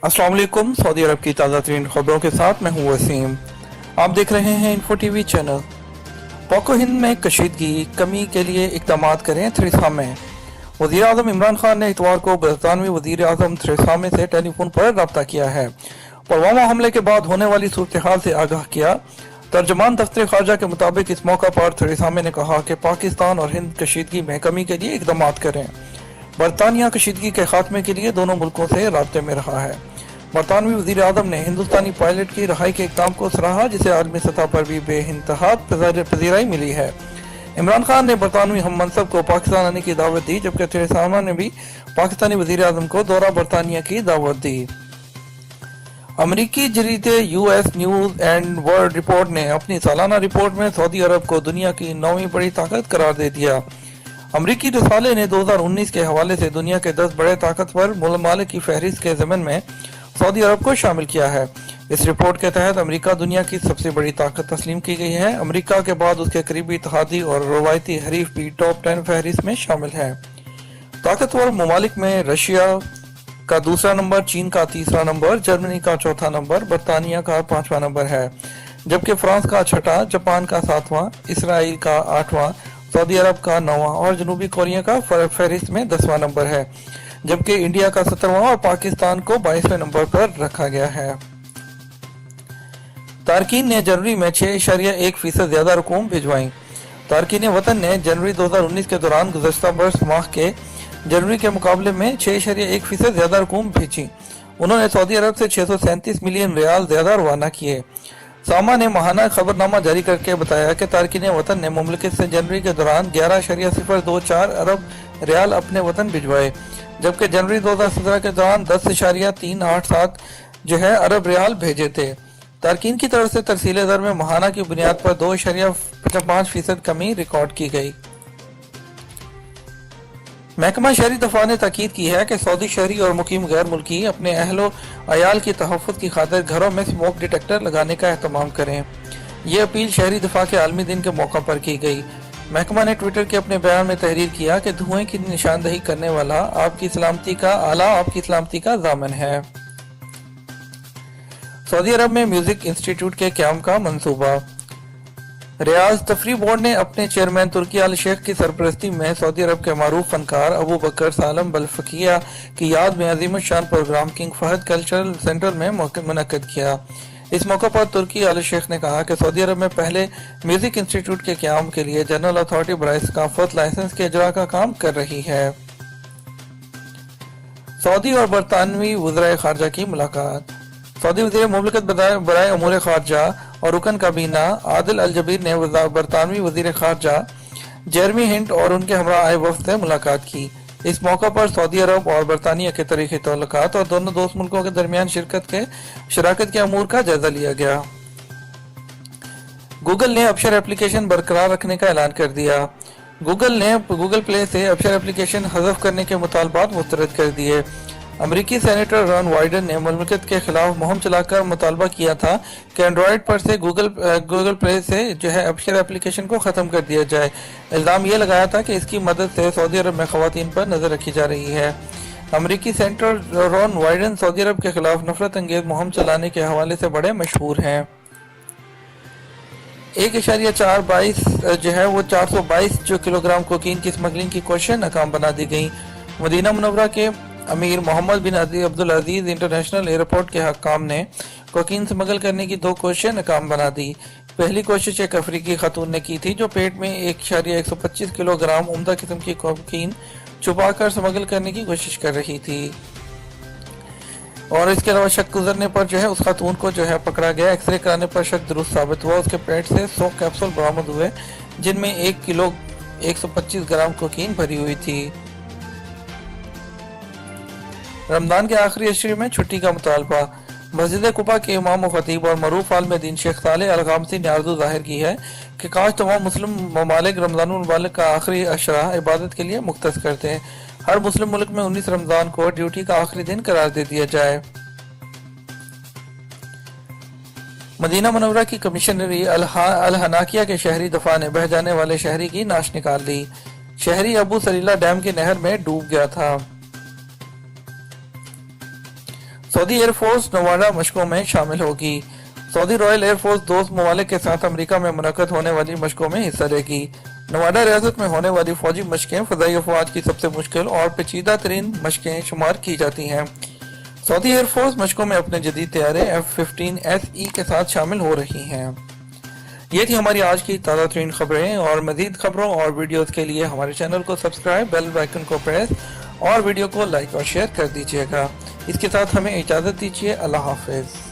अस्सलाम वालेकुम। सऊदी अरब की ताज़ा तरीन खबरों के साथ मैं हूँ वसीम। आप देख रहे हैं इन्फो टीवी चैनल। पाक हिंद में कशीदगी कमी के लिए इकदाम करें थेरेसा मे। वज़ीर आज़म इमरान खान ने इतवार को बरतानवी वज़ीर आज़म थेरेसा मे से टेलीफोन पर रब्ता किया है। पुलवामा हमले के बाद होने वाली सूरत हाल से आगाह किया। तर्जमान दफ्तर खारजा के मुताबिक इस मौका पर थेरेसा मे ने कहा कि पाकिस्तान और हिंद कशीदगी में कमी के लिए इकदाम करें। बरतानिया कशीदगी के खात्मे के लिए दोनों मुल्कों से राब्ते में रहा है। बरतानवी वज़ीर आज़म ने हिंदुस्तानी पायलट की रहाई के इक़दाम को सराहा, जिसे आलमी सतह पर भी बेइंतहा पज़ीराई मिली है। इमरान खान ने बरतानवी हम मनसब को पाकिस्तान आने की दावत दी, जबकि थेरेसा मे ने भी पाकिस्तानी वज़ीर आज़म को दौरा बरतानिया की दावत दी। अमरीकी जरीदे US news and world report ने अपनी सालाना रिपोर्ट में सऊदी अरब को दुनिया की 9वीं बड़ी ताकत करार दे दिया। अमरीकी रसाले ने 2019 के हवाले से दुनिया के 10 बड़े ताकतवर ममालिक की फहरिस्त के ज़मन में सऊदी अरब को शामिल किया है। इस रिपोर्ट के तहत अमेरिका दुनिया की सबसे बड़ी ताकत तस्लीम की गई है। अमेरिका के बाद उसके करीबी इत्तेहादी और रवायती हरीफ भी टॉप 10 फहरिस्त में शामिल है। ताकतवर ममालिक में रशिया का दूसरा नंबर, चीन का तीसरा नंबर, जर्मनी का चौथा नंबर, बरतानिया का पांचवा नंबर है, जबकि फ्रांस का छठा, जापान का सातवां, इसराइल का आठवां, सऊदी अरब का नौवां और जनूबी कोरिया का फहरिस्त में 10वां नंबर है, जबकि इंडिया का 17वां और पाकिस्तान को 22वें नंबर पर रखा गया है। तारकीन ने जनवरी में 6.1% ज्यादा रकूम भिजवाई। तारकीन वतन ने जनवरी 2019 के दौरान गुज़श्ता बरस माह के जनवरी के मुकाबले में 6.1% ज्यादा रकूम भेजी। उन्होंने सऊदी अरब से 637 मिलियन रियाल ज्यादा रवाना किए। सामा ने माहाना खबरनामा जारी करके बताया कि तारकीन वतन ने मुमलिकत से जनवरी के दौरान 11.024 अरब रियाल अपने वतन भिजवाए, जबकि जनवरी 2017 के दौरान 10.387 अरब रियाल भेजे थे। तारकीन की तरफ से तरसील दर में माहाना की बुनियाद पर 2.5% कमी रिकॉर्ड की गई। महकमा शहरी दफा ने ताकीद की है कि सऊदी शहरी और मुकीम गैर मुल्की अपने अहलो अयाल की तहफ़्फ़ुज़ की खातिर घरों में स्मोक डिटेक्टर लगाने का एहतमाम करें। ये अपील शहरी दफा के आलमी दिन के मौका पर की गई। महकमा ने ट्विटर के अपने बयान में तहरीर किया कि धुएं की निशानदही करने वाला आपकी सलामती का ज़ामिन है। सऊदी अरब में म्यूजिक इंस्टीट्यूट के क़याम का मंसूबा। रियाज तफरी बोर्ड ने अपने चेयरमैन तुर्की आल शेख की सरपरस्ती में सऊदी अरब के मारूफ फनकार अबू बकर सालम बलफकिया की याद में अजीम शान programme King Fahd cultural centre में मुनक्कद किया। इस मौके पर तुर्की आल शेख ने कहा कि सऊदी अरब में पहले म्यूजिक इंस्टीट्यूट के क़याम के लिए जनरल अथॉरिटी बराए सकाफत लाइसेंस के इजरा का काम कर रही है। सऊदी और बरतानवी वज़ीर खारजा की मुलाकात। सऊदी वज़ीर मुमलिकत बराए उमूर खारजा और रुकन काबीना आदिल अल जबीर ने बरतानवी वज़ीर खारजा जेरमी हिंट और उनके हमरा आए वफ़द से मुलाकात की। इस मौका पर सऊदी अरब और बरतानिया के तरीक़े तल्लुकात और दोनों दोस्त मुल्कों के दरमियान शराकत के अमूर का जायजा लिया गया। गूगल ने अबशर एप्लीकेशन बरकरार रखने का ऐलान कर दिया। गूगल ने गूगल प्ले से अबशर एप्लीकेशन हज़फ करने के मुतालबात मुस्तरद कर दिए। अमरीकी सेनेटर रॉन वाइडन ने मुमलिकत के खिलाफ मुहिम चलाकर मुतालबा किया था कि एंड्रॉयड पर से गूगल प्ले से अबशर एप्लीकेशन को ख़त्म कर दिया जाए। इल्ज़ाम यह लगाया था कि इसकी मदद से सऊदी अरब में ख़वातीन पर नज़र रखी जा रही है। अमरीकी सेनेटर रॉन वाइडन सऊदी अरब के खिलाफ नफरत अंगेज मुहिम चलाने के हवाले से बड़े मशहूर हैं। 422 किलोग्राम कोकीन की स्मगलिंग की कोशिश नाकाम बना दी गई। मदीना मुनव्वरा के अमीर मोहम्मद बिन अब्दुल अजीज इंटरनेशनल एयरपोर्ट के हकाम ने कोकीन स्मगल करने की 2 कोशिशें नाकाम बना दी। पहली कोशिश एक अफ्रीकी खातून ने की थी जो पेट में 1.125 किलोग्राम उम्दा किस्म की कोकीन छुपाकर स्मगल करने की कोशिश कर रही थी, और इसके अलावा शक गुजरने पर उस खातून को पकड़ा गया। एक्सरे कराने पर शक दुरुस्त साबित हुआ। उसके पेट से 100 कैप्सूल बरामद हुए, जिनमें 1 किलो 125 ग्राम कोकीन भरी हुई थी। रमजान के आखिरी अशरे में छुट्टी का मुतालबा। मस्जिद कुबा के इमाम व खतीब और मरूफ आलिम दीन शेख सालेह अल गामसी ने आरज़ू जाहिर की है कि काश तमाम मुस्लिम ममालिक रमज़ान मुबारक का आखिरी अशरा इबादत के लिए मुख्तस करते हैं। हर मुस्लिम मुल्क में 19 रमज़ान को ड्यूटी का आखिरी दिन करार दे दिया जाए। मदीना मुनव्वरा की कमिश्नरी अल हनाकिया के शहरी दफा ने बह जाने वाले शहरी की नाश निकाल दी। शहरी अबू सलीला डैम की नहर में डूब गया था। सऊदी एयरफोर्स नवाडा मशकों में शामिल होगी। सऊदी रॉयल एयरफोर्स दोस्त ममालिक के साथ अमेरिका में मुनक्कद होने वाली मशकों में हिस्सा लेगी। नवाडा रियासत में होने वाली फौजी मशकें फजाई अफवाज की सबसे मुश्किल और पेचीदा तरीन मशकें शुमार की जाती हैं। सऊदी एयरफोर्स मशकों में अपने जदीद तैयारे F-15SE के साथ शामिल हो रही हैं। ये थी हमारी आज की ताज़ा तरीन खबरें, और मजीद खबरों और वीडियोस के लिए हमारे चैनल को सब्सक्राइब, बेल आइकन को प्रेस और वीडियो को लाइक और शेयर कर दीजिएगा। इसके साथ हमें इजाज़त दीजिए। अल्लाह हाफिज़।